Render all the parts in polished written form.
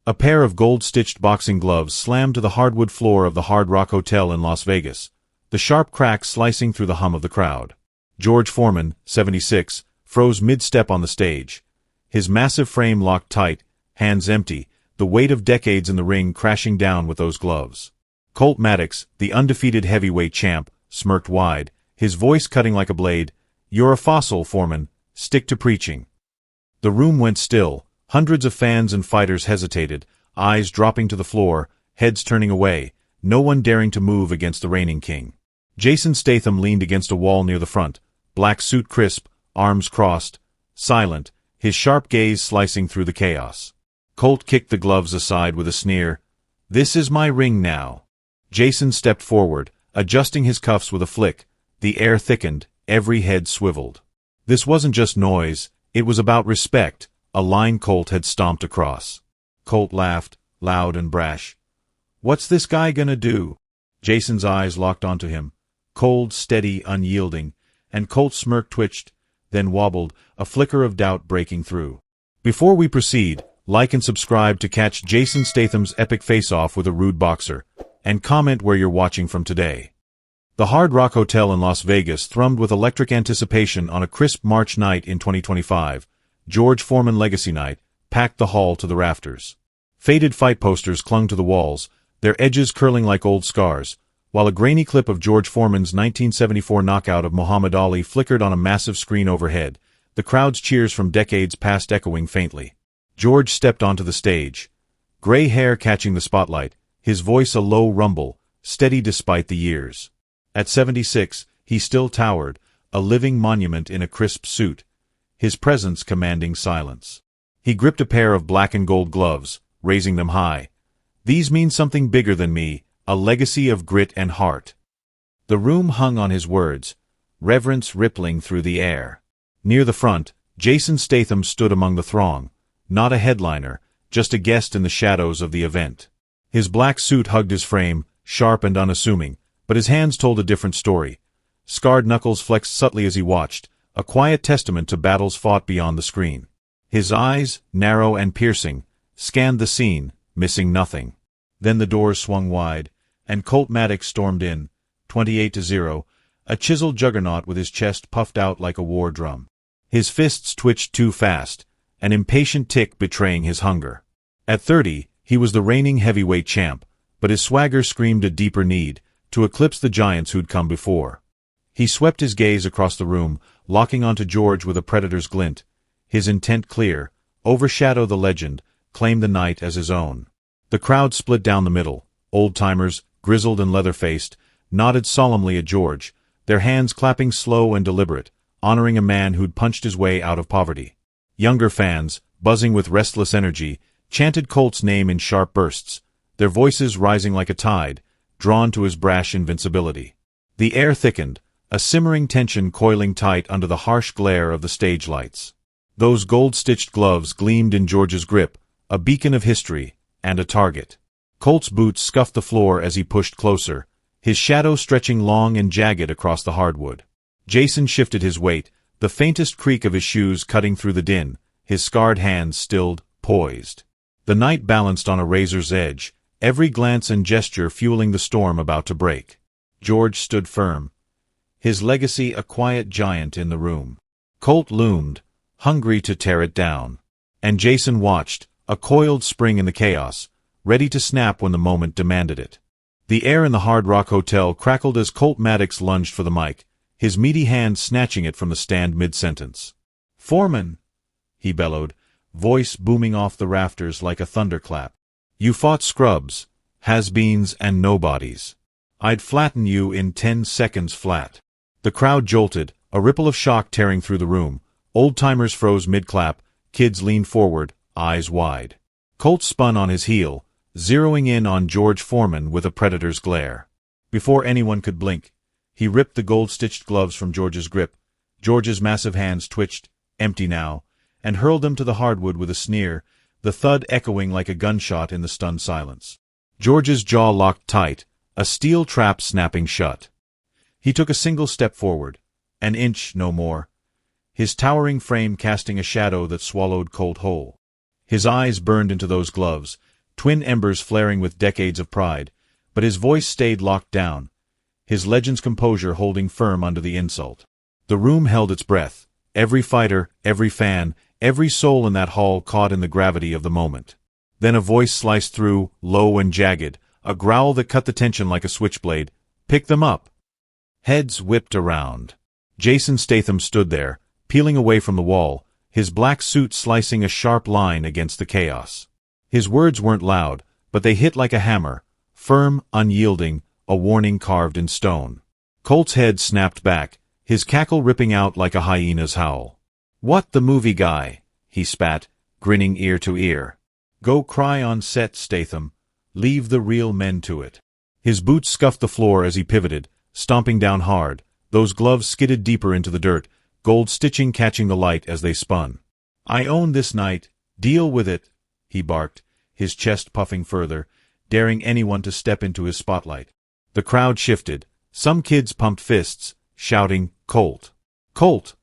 A pair of gold-stitched boxing gloves slammed to the hardwood floor of the Hard Rock Hotel in Las Vegas, the sharp crack slicing through the hum of the crowd. George Foreman, 76, froze mid-step on the stage. His massive frame locked tight, hands empty, the weight of decades in the ring crashing down with those gloves. Colt Maddox, the undefeated heavyweight champ, smirked wide, his voice cutting like a blade. "You're a fossil, Foreman. Stick to preaching." The room went still. Hundreds of fans and fighters hesitated, eyes dropping to the floor, heads turning away, no one daring to move against the reigning king. Jason Statham leaned against a wall near the front, black suit crisp, arms crossed, silent, his sharp gaze slicing through the chaos. Colt kicked the gloves aside with a sneer. "This is my ring now." Jason stepped forward, adjusting his cuffs with a flick. The air thickened, every head swiveled. This wasn't just noise, it was about respect, a line Colt had stomped across. Colt laughed, loud and brash. "What's this guy gonna do?" Jason's eyes locked onto him, cold, steady, unyielding, and Colt's smirk twitched, then wobbled, a flicker of doubt breaking through. Before we proceed, like and subscribe to catch Jason Statham's epic face-off with a rude boxer, and comment where you're watching from today. The Hard Rock Hotel in Las Vegas thrummed with electric anticipation on a crisp March night in 2025, George Foreman Legacy Night, packed the hall to the rafters. Faded fight posters clung to the walls, their edges curling like old scars, while a grainy clip of George Foreman's 1974 knockout of Muhammad Ali flickered on a massive screen overhead, the crowd's cheers from decades past echoing faintly. George stepped onto the stage, gray hair catching the spotlight, his voice a low rumble, steady despite the years. At 76, he still towered, a living monument in a crisp suit, his presence commanding silence. He gripped a pair of black and gold gloves, raising them high. "These mean something bigger than me, a legacy of grit and heart." The room hung on his words, reverence rippling through the air. Near the front, Jason Statham stood among the throng, not a headliner, just a guest in the shadows of the event. His black suit hugged his frame, sharp and unassuming, but his hands told a different story. Scarred knuckles flexed subtly as he watched, a quiet testament to battles fought beyond the screen. His eyes, narrow and piercing, scanned the scene, missing nothing. Then the doors swung wide, and Colt Maddox stormed in, 28-0, a chiseled juggernaut with his chest puffed out like a war drum. His fists twitched too fast, an impatient tick betraying his hunger. At 30, he was the reigning heavyweight champ, but his swagger screamed a deeper need, to eclipse the giants who'd come before. He swept his gaze across the room, locking onto George with a predator's glint, his intent clear: overshadow the legend, claim the night as his own. The crowd split down the middle. Old-timers, grizzled and leather-faced, nodded solemnly at George, their hands clapping slow and deliberate, honoring a man who'd punched his way out of poverty. Younger fans, buzzing with restless energy, chanted Colt's name in sharp bursts, their voices rising like a tide, drawn to his brash invincibility. The air thickened, a simmering tension coiling tight under the harsh glare of the stage lights. Those gold-stitched gloves gleamed in George's grip, a beacon of history, and a target. Colt's boots scuffed the floor as he pushed closer, his shadow stretching long and jagged across the hardwood. Jason shifted his weight, the faintest creak of his shoes cutting through the din, his scarred hands stilled, poised. The night balanced on a razor's edge, every glance and gesture fueling the storm about to break. George stood firm, his legacy a quiet giant in the room. Colt loomed, hungry to tear it down. And Jason watched, a coiled spring in the chaos, ready to snap when the moment demanded it. The air in the Hard Rock Hotel crackled as Colt Maddox lunged for the mic, his meaty hand snatching it from the stand mid-sentence. "Foreman!" he bellowed, voice booming off the rafters like a thunderclap. "You fought scrubs, has-beens and nobodies. I'd flatten you in 10 seconds flat." The crowd jolted, a ripple of shock tearing through the room. Old-timers froze mid-clap, kids leaned forward, eyes wide. Colt spun on his heel, zeroing in on George Foreman with a predator's glare. Before anyone could blink, he ripped the gold-stitched gloves from George's grip. George's massive hands twitched, empty now, and hurled them to the hardwood with a sneer, the thud echoing like a gunshot in the stunned silence. George's jaw locked tight, a steel trap snapping shut. He took a single step forward, an inch, no more, his towering frame casting a shadow that swallowed Colt whole. His eyes burned into those gloves, twin embers flaring with decades of pride, but his voice stayed locked down, his legend's composure holding firm under the insult. The room held its breath, every fighter, every fan, every soul in that hall caught in the gravity of the moment. Then a voice sliced through, low and jagged, a growl that cut the tension like a switchblade. "Pick them up!" Heads whipped around. Jason Statham stood there, peeling away from the wall, his black suit slicing a sharp line against the chaos. His words weren't loud, but they hit like a hammer, firm, unyielding, a warning carved in stone. Colt's head snapped back, his cackle ripping out like a hyena's howl. "What the movie guy?" he spat, grinning ear to ear. "Go cry on set, Statham. Leave the real men to it." His boots scuffed the floor as he pivoted, stomping down hard. Those gloves skidded deeper into the dirt, gold stitching catching the light as they spun. "I own this night. Deal with it," he barked, his chest puffing further, daring anyone to step into his spotlight. The crowd shifted. Some kids pumped fists, shouting, "Colt! Colt!"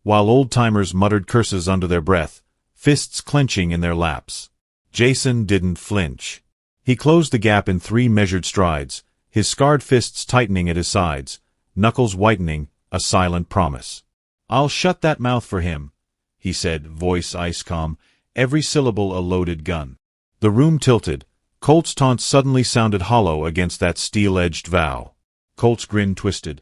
while old-timers muttered curses under their breath, fists clenching in their laps. Jason didn't flinch. He closed the gap in 3 measured strides, his scarred fists tightening at his sides, knuckles whitening, a silent promise. "I'll shut that mouth for him," he said, voice ice-calm, every syllable a loaded gun. The room tilted. Colt's taunt suddenly sounded hollow against that steel-edged vow. Colt's grin twisted,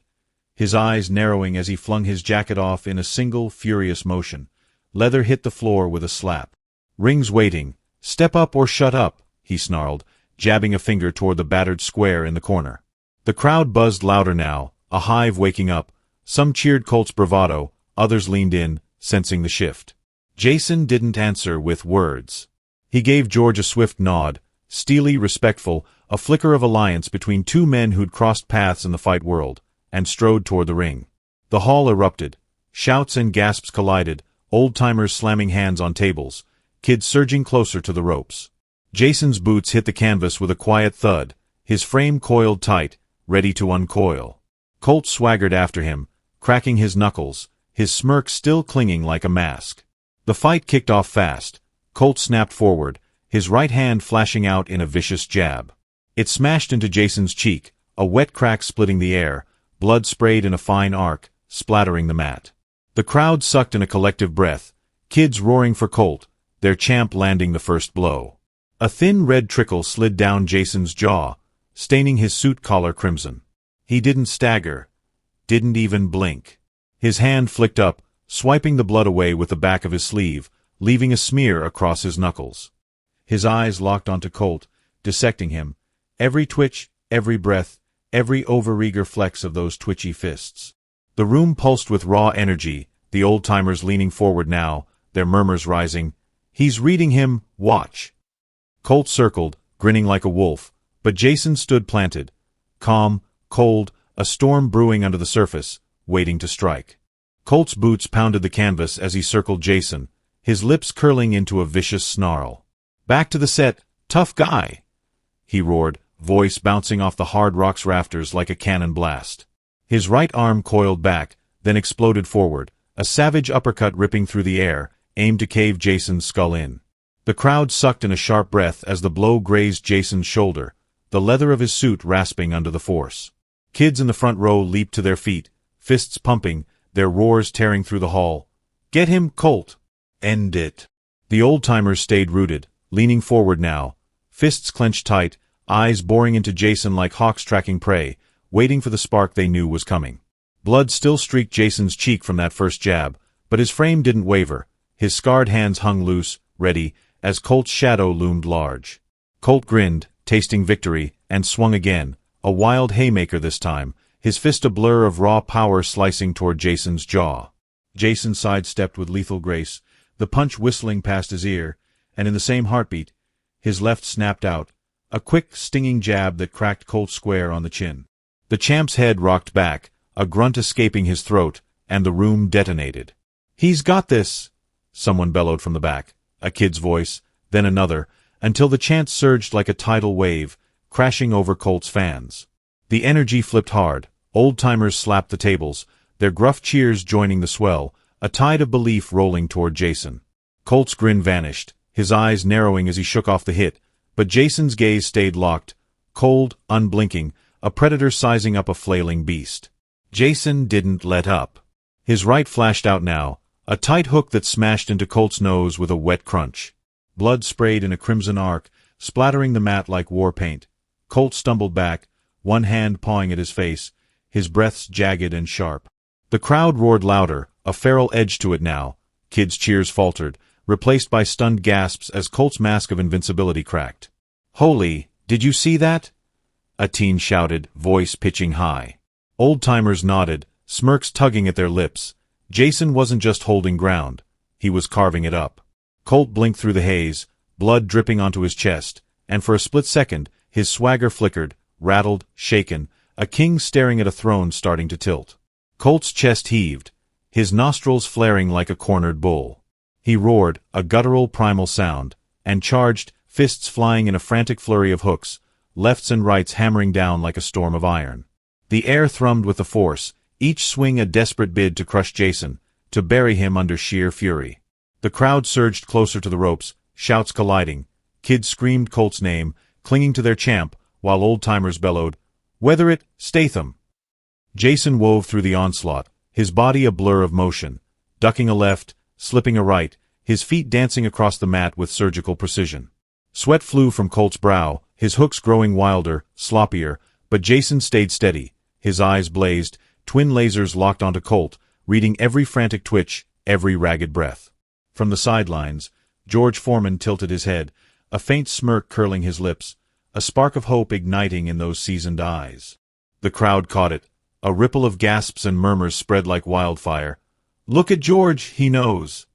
his eyes narrowing as he flung his jacket off in a single, furious motion. Leather hit the floor with a slap. "Ring's waiting. Step up or shut up," he snarled, jabbing a finger toward the battered square in the corner. The crowd buzzed louder now, a hive waking up. Some cheered Colt's bravado, others leaned in, sensing the shift. Jason didn't answer with words. He gave George a swift nod, steely, respectful, a flicker of alliance between 2 men who'd crossed paths in the fight world, and strode toward the ring. The hall erupted. Shouts and gasps collided, old-timers slamming hands on tables, kids surging closer to the ropes. Jason's boots hit the canvas with a quiet thud, his frame coiled tight, ready to uncoil. Colt swaggered after him, cracking his knuckles, his smirk still clinging like a mask. The fight kicked off fast. Colt snapped forward, his right hand flashing out in a vicious jab. It smashed into Jason's cheek, a wet crack splitting the air, blood sprayed in a fine arc, splattering the mat. The crowd sucked in a collective breath, kids roaring for Colt, their champ landing the first blow. A thin red trickle slid down Jason's jaw, staining his suit collar crimson. He didn't stagger, didn't even blink. His hand flicked up, swiping the blood away with the back of his sleeve, leaving a smear across his knuckles. His eyes locked onto Colt, dissecting him, every twitch, every breath, every overeager flex of those twitchy fists. The room pulsed with raw energy, the old-timers leaning forward now, their murmurs rising. "He's reading him, watch." Colt circled, grinning like a wolf, but Jason stood planted, calm, cold, a storm brewing under the surface, waiting to strike. Colt's boots pounded the canvas as he circled Jason, his lips curling into a vicious snarl. "Back to the set, tough guy!" he roared, voice bouncing off the hard rock's rafters like a cannon blast. His right arm coiled back, then exploded forward, a savage uppercut ripping through the air, aimed to cave Jason's skull in. The crowd sucked in a sharp breath as the blow grazed Jason's shoulder, the leather of his suit rasping under the force. Kids in the front row leaped to their feet, fists pumping, their roars tearing through the hall. "Get him, Colt! End it!" The old-timers stayed rooted, leaning forward now, fists clenched tight, eyes boring into Jason like hawks tracking prey, waiting for the spark they knew was coming. Blood still streaked Jason's cheek from that first jab, but his frame didn't waver. His scarred hands hung loose, ready, as Colt's shadow loomed large. Colt grinned, tasting victory, and swung again, a wild haymaker this time, his fist a blur of raw power slicing toward Jason's jaw. Jason sidestepped with lethal grace, the punch whistling past his ear, and in the same heartbeat, his left snapped out, a quick, stinging jab that cracked Colt square on the chin. The champ's head rocked back, a grunt escaping his throat, and the room detonated. "He's got this!" someone bellowed from the back, a kid's voice, then another, until the chant surged like a tidal wave, crashing over Colt's fans. The energy flipped hard, old-timers slapped the tables, their gruff cheers joining the swell, a tide of belief rolling toward Jason. Colt's grin vanished, his eyes narrowing as he shook off the hit, But Jason's gaze stayed locked, cold, unblinking, a predator sizing up a flailing beast. Jason didn't let up. His right flashed out now, a tight hook that smashed into Colt's nose with a wet crunch. Blood sprayed in a crimson arc, splattering the mat like war paint. Colt stumbled back, one hand pawing at his face, his breaths jagged and sharp. The crowd roared louder, a feral edge to it now. Kids' cheers faltered, replaced by stunned gasps as Colt's mask of invincibility cracked. "Holy, did you see that?" a teen shouted, voice pitching high. Old-timers nodded, smirks tugging at their lips. Jason wasn't just holding ground. He was carving it up. Colt blinked through the haze, blood dripping onto his chest, and for a split second, his swagger flickered, rattled, shaken, a king staring at a throne starting to tilt. Colt's chest heaved, his nostrils flaring like a cornered bull. He roared, a guttural primal sound, and charged, fists flying in a frantic flurry of hooks, lefts and rights hammering down like a storm of iron. The air thrummed with the force, each swing a desperate bid to crush Jason, to bury him under sheer fury. The crowd surged closer to the ropes, shouts colliding. Kids screamed Colt's name, clinging to their champ, while old-timers bellowed, "Weather it, Statham!" Jason wove through the onslaught, his body a blur of motion, ducking a left, slipping a right, his feet dancing across the mat with surgical precision. Sweat flew from Colt's brow, his hooks growing wilder, sloppier, but Jason stayed steady. His eyes blazed, twin lasers locked onto Colt, reading every frantic twitch, every ragged breath. From the sidelines, George Foreman tilted his head, a faint smirk curling his lips, a spark of hope igniting in those seasoned eyes. The crowd caught it. A ripple of gasps and murmurs spread like wildfire. "Look at George, he knows."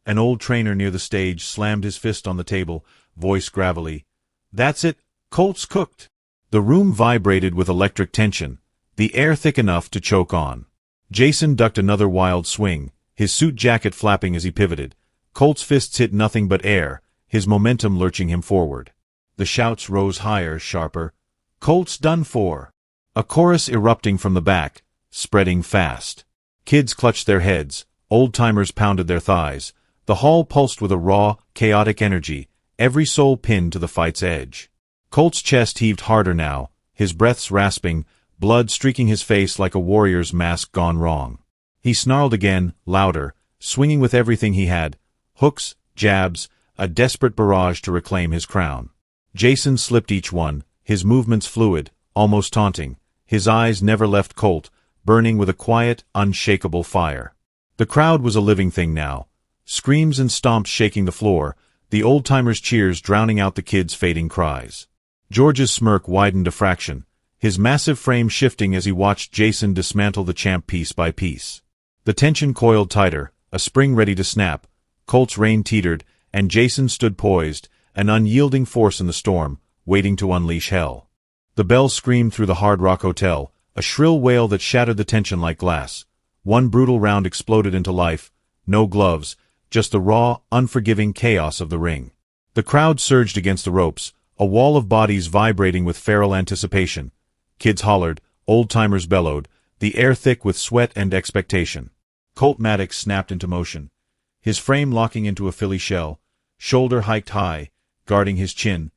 An old trainer near the stage slammed his fist on the table, voice gravelly. "That's it, Colt's cooked." The room vibrated with electric tension, the air thick enough to choke on. Jason ducked another wild swing, his suit jacket flapping as he pivoted. Colt's fists hit nothing but air, his momentum lurching him forward. The shouts rose higher, sharper. "Colt's done for!" A chorus erupting from the back, spreading fast. Kids clutched their heads, old-timers pounded their thighs. The hall pulsed with a raw, chaotic energy, every soul pinned to the fight's edge. Colt's chest heaved harder now, his breaths rasping, blood streaking his face like a warrior's mask gone wrong. He snarled again, louder, swinging with everything he had, hooks, jabs, a desperate barrage to reclaim his crown. Jason slipped each one, his movements fluid, almost taunting. His eyes never left Colt, burning with a quiet, unshakable fire. The crowd was a living thing now. Screams and stomps shaking the floor, the old-timers' cheers drowning out the kids' fading cries. George's smirk widened a fraction, his massive frame shifting as he watched Jason dismantle the champ piece by piece. The tension coiled tighter, a spring ready to snap. Colt's rein teetered, and Jason stood poised, an unyielding force in the storm, waiting to unleash hell. The bell screamed through the Hard Rock Hotel, a shrill wail that shattered the tension like glass. One brutal round exploded into life, no gloves, just the raw, unforgiving chaos of the ring. The crowd surged against the ropes, a wall of bodies vibrating with feral anticipation. Kids hollered, old-timers bellowed, the air thick with sweat and expectation. Colt Maddox snapped into motion, his frame locking into a Philly shell, shoulder hiked high, guarding his chin,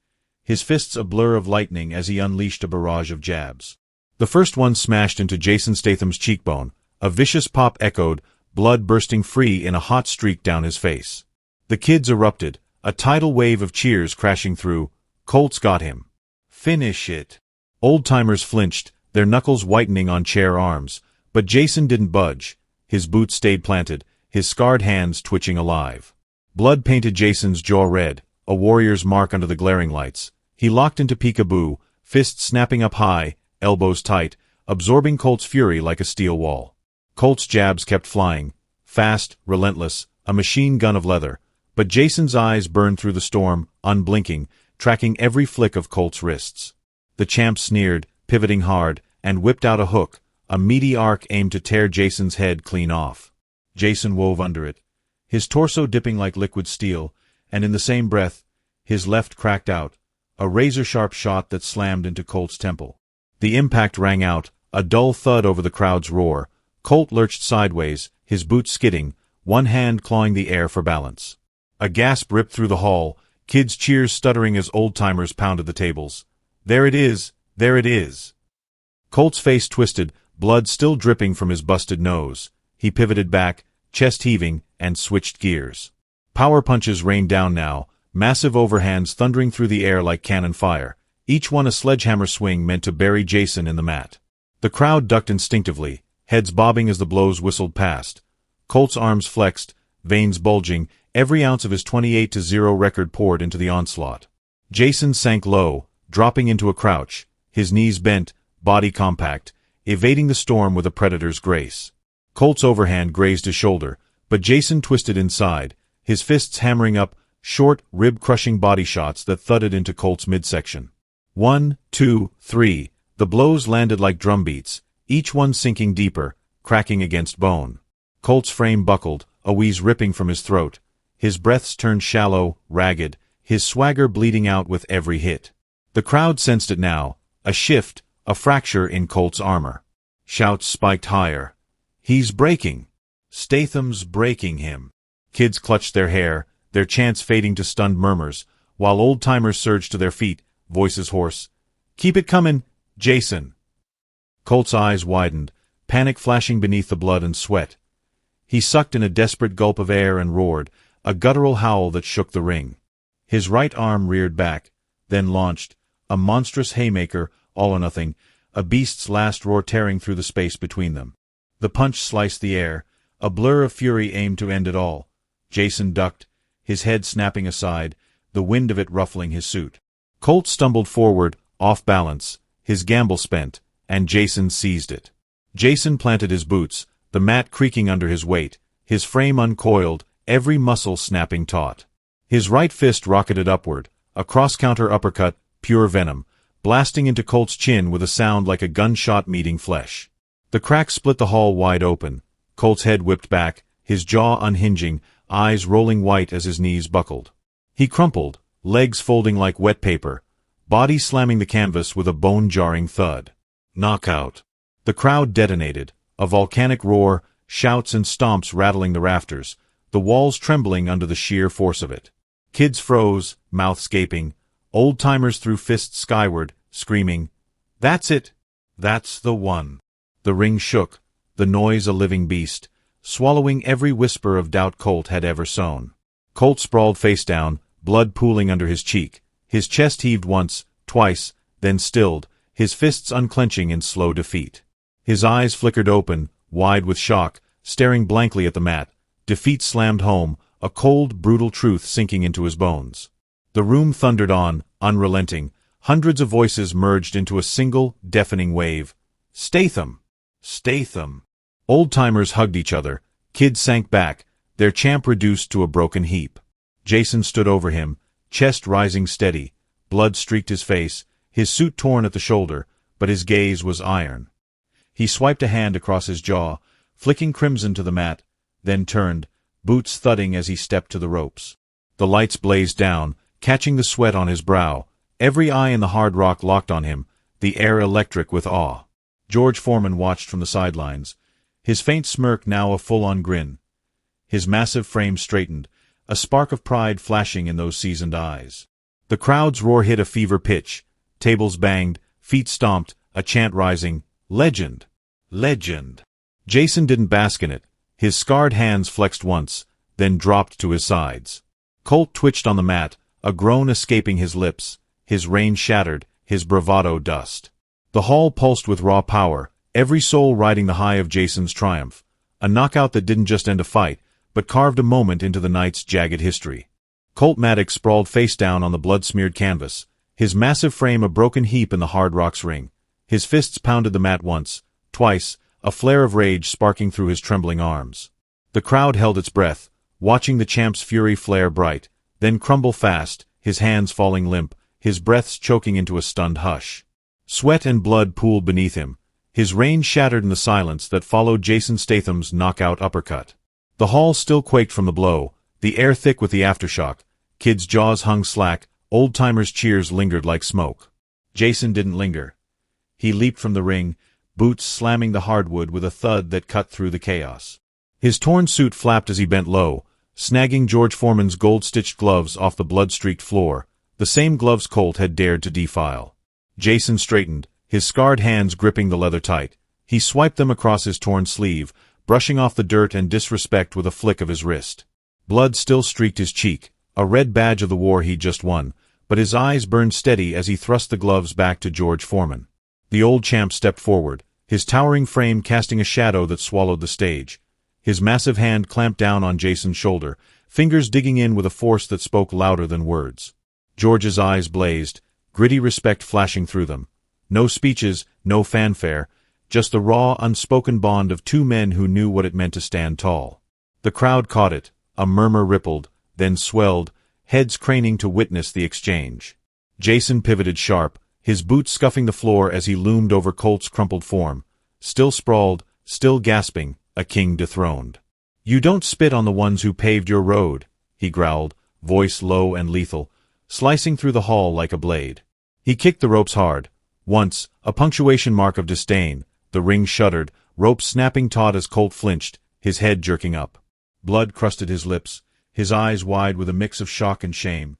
his fists a blur of lightning as he unleashed a barrage of jabs. The first one smashed into Jason Statham's cheekbone, a vicious pop echoed, blood bursting free in a hot streak down his face. The kids erupted, a tidal wave of cheers crashing through. Colt's got him. Finish it. Old-timers flinched, their knuckles whitening on chair arms, but Jason didn't budge. His boots stayed planted, his scarred hands twitching alive. Blood painted Jason's jaw red, a warrior's mark under the glaring lights. He locked into peekaboo, fists snapping up high, elbows tight, absorbing Colt's fury like a steel wall. Colt's jabs kept flying, fast, relentless, a machine gun of leather, but Jason's eyes burned through the storm, unblinking, tracking every flick of Colt's wrists. The champ sneered, pivoting hard, and whipped out a hook, a meaty arc aimed to tear Jason's head clean off. Jason wove under it, his torso dipping like liquid steel, and in the same breath, his left cracked out, a razor-sharp shot that slammed into Colt's temple. The impact rang out, a dull thud over the crowd's roar. Colt lurched sideways, his boots skidding, one hand clawing the air for balance. A gasp ripped through the hall, Kids' cheers stuttering as old-timers pounded the tables. There it is! There it is! Colt's face twisted, blood still dripping from his busted nose. He pivoted back, chest heaving, and switched gears. Power punches rained down now, massive overhands thundering through the air like cannon fire, each one a sledgehammer swing meant to bury Jason in the mat. The crowd ducked instinctively, heads bobbing as the blows whistled past. Colt's arms flexed, veins bulging, every ounce of his 28-0 record poured into the onslaught. Jason sank low, dropping into a crouch, his knees bent, body compact, evading the storm with a predator's grace. Colt's overhand grazed his shoulder, but Jason twisted inside, his fists hammering up short, rib-crushing body shots that thudded into Colt's midsection. 1, 2, 3. The blows landed like drumbeats, each one sinking deeper, cracking against bone. Colt's frame buckled, a wheeze ripping from his throat. His breaths turned shallow, ragged, his swagger bleeding out with every hit. The crowd sensed it now, a shift, a fracture in Colt's armor. Shouts spiked higher. He's breaking! Statham's breaking him! Kids clutched their hair, their chants fading to stunned murmurs, while old-timers surged to their feet, voices hoarse. Keep it comin', Jason! Colt's eyes widened, panic flashing beneath the blood and sweat. He sucked in a desperate gulp of air and roared, a guttural howl that shook the ring. His right arm reared back, then launched, a monstrous haymaker, all or nothing, a beast's last roar tearing through the space between them. The punch sliced the air, a blur of fury aimed to end it all. Jason ducked, his head snapping aside, the wind of it ruffling his suit. Colt stumbled forward, off balance, his gamble spent, and Jason seized it. Jason planted his boots, the mat creaking under his weight, his frame uncoiled, every muscle snapping taut. His right fist rocketed upward, a cross-counter uppercut, pure venom, blasting into Colt's chin with a sound like a gunshot meeting flesh. The crack split the hall wide open. Colt's head whipped back, his jaw unhinging, eyes rolling white as his knees buckled. He crumpled, legs folding like wet paper, body slamming the canvas with a bone-jarring thud. Knockout. The crowd detonated, a volcanic roar, shouts and stomps rattling the rafters, the walls trembling under the sheer force of it. Kids froze, mouths gaping. Old-timers threw fists skyward, screaming, "That's it! That's the one!" The ring shook, the noise a living beast, swallowing every whisper of doubt Colt had ever sown. Colt sprawled face down, blood pooling under his cheek. His chest heaved once, twice, then stilled, his fists unclenching in slow defeat. His eyes flickered open, wide with shock, staring blankly at the mat. Defeat slammed home, a cold, brutal truth sinking into his bones. The room thundered on, unrelenting. Hundreds of voices merged into a single, deafening wave. Statham! Statham! Old-timers hugged each other. Kids sank back, their champ reduced to a broken heap. Jason stood over him, chest rising steady. Blood streaked his face, his suit torn at the shoulder, but his gaze was iron. He swiped a hand across his jaw, flicking crimson to the mat, then turned, boots thudding as he stepped to the ropes. The lights blazed down, catching the sweat on his brow, every eye in the hard rock locked on him, the air electric with awe. George Foreman watched from the sidelines, his faint smirk now a full-on grin. His massive frame straightened, a spark of pride flashing in those seasoned eyes. The crowd's roar hit a fever pitch, tables banged, feet stomped, a chant rising, "Legend! Legend!" Jason didn't bask in it. His scarred hands flexed once, then dropped to his sides. Colt twitched on the mat, a groan escaping his lips, his reins shattered, his bravado dust. The hall pulsed with raw power, every soul riding the high of Jason's triumph, a knockout that didn't just end a fight, but carved a moment into the night's jagged history. Colt Maddox sprawled face down on the blood-smeared canvas, his massive frame a broken heap in the hard rock's ring. His fists pounded the mat once, twice, a flare of rage sparking through his trembling arms. The crowd held its breath, watching the champ's fury flare bright, then crumble fast, his hands falling limp, his breaths choking into a stunned hush. Sweat and blood pooled beneath him, his reins shattered in the silence that followed Jason Statham's knockout uppercut. The hall still quaked from the blow, the air thick with the aftershock. Kids' jaws hung slack, old-timers' cheers lingered like smoke. Jason didn't linger. He leaped from the ring, boots slamming the hardwood with a thud that cut through the chaos. His torn suit flapped as he bent low, snagging George Foreman's gold-stitched gloves off the blood-streaked floor, the same gloves Colt had dared to defile. Jason straightened, his scarred hands gripping the leather tight. He swiped them across his torn sleeve, brushing off the dirt and disrespect with a flick of his wrist. Blood still streaked his cheek, a red badge of the war he'd just won, but his eyes burned steady as he thrust the gloves back to George Foreman. The old champ stepped forward, his towering frame casting a shadow that swallowed the stage. His massive hand clamped down on Jason's shoulder, fingers digging in with a force that spoke louder than words. George's eyes blazed, gritty respect flashing through them. No speeches, no fanfare, just the raw, unspoken bond of two men who knew what it meant to stand tall. The crowd caught it, a murmur rippled, then swelled, heads craning to witness the exchange. Jason pivoted sharp, his boots scuffing the floor as he loomed over Colt's crumpled form. Still sprawled, still gasping, a king dethroned. "You don't spit on the ones who paved your road," he growled, voice low and lethal, slicing through the hall like a blade. He kicked the ropes hard. Once, a punctuation mark of disdain, the ring shuddered, ropes snapping taut as Colt flinched, his head jerking up. Blood crusted his lips, his eyes wide with a mix of shock and shame.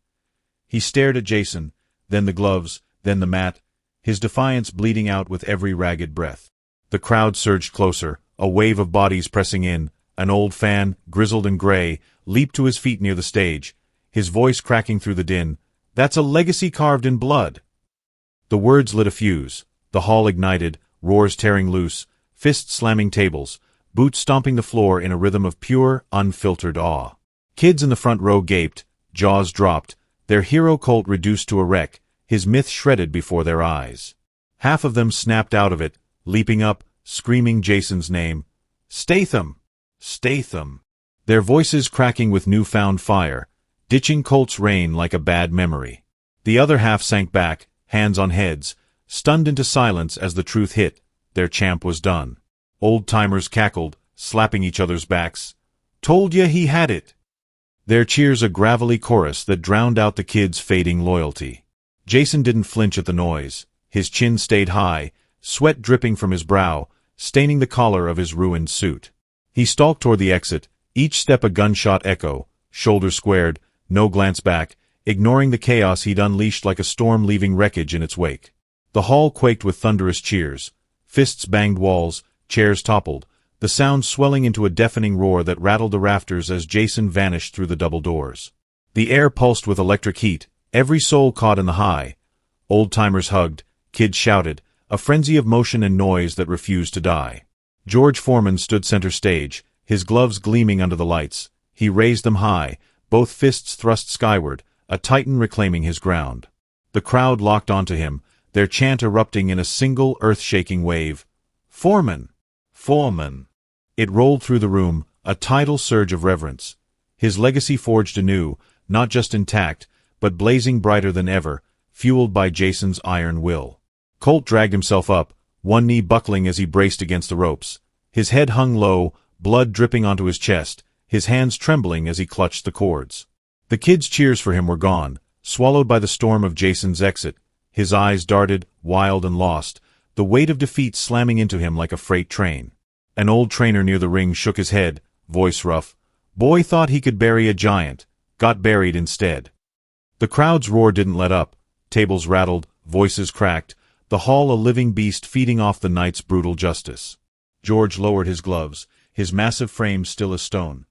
He stared at Jason, then the gloves, then the mat, his defiance bleeding out with every ragged breath. The crowd surged closer, a wave of bodies pressing in. An old fan, grizzled and gray, leaped to his feet near the stage, his voice cracking through the din. "That's a legacy carved in blood." The words lit a fuse. The hall ignited, roars tearing loose, fists slamming tables, boots stomping the floor in a rhythm of pure, unfiltered awe. Kids in the front row gaped, jaws dropped, their hero Colt reduced to a wreck, his myth shredded before their eyes. Half of them snapped out of it, leaping up, screaming Jason's name. "Statham! Statham!" Their voices cracking with newfound fire, ditching Colt's reign like a bad memory. The other half sank back, hands on heads, stunned into silence as the truth hit. Their champ was done. Old-timers cackled, slapping each other's backs. "Told ya he had it!" Their cheers a gravelly chorus that drowned out the kids' fading loyalty. Jason didn't flinch at the noise. His chin stayed high, sweat dripping from his brow, staining the collar of his ruined suit. He stalked toward the exit, each step a gunshot echo, shoulders squared, no glance back, ignoring the chaos he'd unleashed like a storm leaving wreckage in its wake. The hall quaked with thunderous cheers. Fists banged walls, chairs toppled, the sound swelling into a deafening roar that rattled the rafters as Jason vanished through the double doors. The air pulsed with electric heat, every soul caught in the high. Old-timers hugged, kids shouted, a frenzy of motion and noise that refused to die. George Foreman stood center stage, his gloves gleaming under the lights. He raised them high, both fists thrust skyward, a titan reclaiming his ground. The crowd locked onto him, their chant erupting in a single earth-shaking wave. "Foreman! Foreman!" It rolled through the room, a tidal surge of reverence. His legacy forged anew, not just intact, but blazing brighter than ever, fueled by Jason's iron will. Colt dragged himself up, one knee buckling as he braced against the ropes. His head hung low, blood dripping onto his chest, his hands trembling as he clutched the cords. The kids' cheers for him were gone, swallowed by the storm of Jason's exit. His eyes darted, wild and lost, the weight of defeat slamming into him like a freight train. An old trainer near the ring shook his head, voice rough. "Boy thought he could bury a giant, got buried instead." The crowd's roar didn't let up. Tables rattled, voices cracked, the hall a living beast feeding off the night's brutal justice. George lowered his gloves, his massive frame still as stone.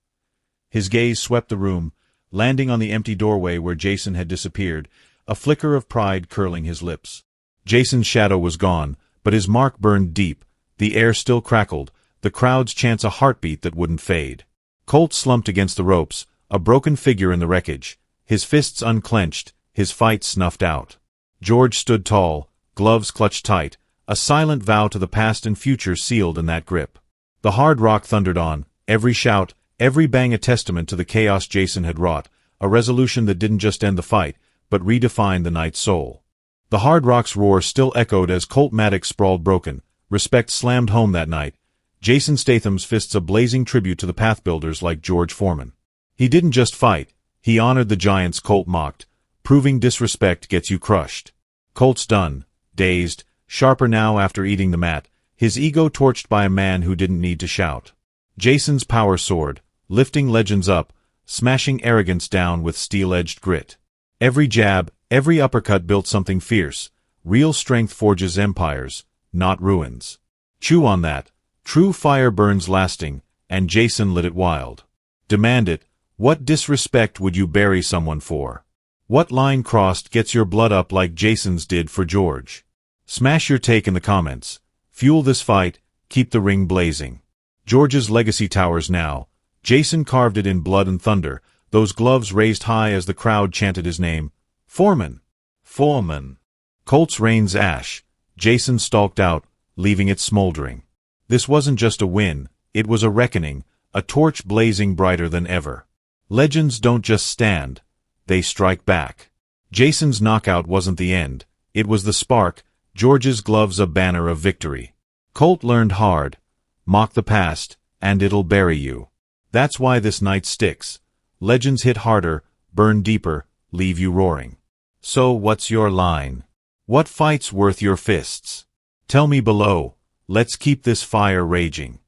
His gaze swept the room, landing on the empty doorway where Jason had disappeared, a flicker of pride curling his lips. Jason's shadow was gone, but his mark burned deep. The air still crackled, the crowd's chants a heartbeat that wouldn't fade. Colt slumped against the ropes, a broken figure in the wreckage, his fists unclenched, his fight snuffed out. George stood tall, gloves clutched tight, a silent vow to the past and future sealed in that grip. The hard rock thundered on, every shout, every bang a testament to the chaos Jason had wrought, a resolution that didn't just end the fight, but redefined the night's soul. The hard rock's roar still echoed as Colt Maddox sprawled broken, respect slammed home that night, Jason Statham's fists a blazing tribute to the pathbuilders like George Foreman. He didn't just fight, he honored the giants Colt mocked, proving disrespect gets you crushed. Colt's done, dazed, sharper now after eating the mat, his ego torched by a man who didn't need to shout. Jason's power soared, lifting legends up, smashing arrogance down with steel-edged grit. Every jab, every uppercut built something fierce. Real strength forges empires, not ruins. Chew on that. True fire burns lasting, and Jason lit it wild. Demand it. What disrespect would you bury someone for? What line crossed gets your blood up like Jason's did for George? Smash your take in the comments. Fuel this fight, keep the ring blazing. George's legacy towers now. Jason carved it in blood and thunder, those gloves raised high as the crowd chanted his name. Foreman! Foreman! Colt's reigns ash. Jason stalked out, leaving it smoldering. This wasn't just a win, it was a reckoning, a torch blazing brighter than ever. Legends don't just stand, they strike back. Jason's knockout wasn't the end, it was the spark, George's gloves a banner of victory. Colt learned hard. Mock the past, and it'll bury you. That's why this night sticks. Legends hit harder, burn deeper, leave you roaring. So what's your line? What fight's worth your fists? Tell me below. Let's keep this fire raging.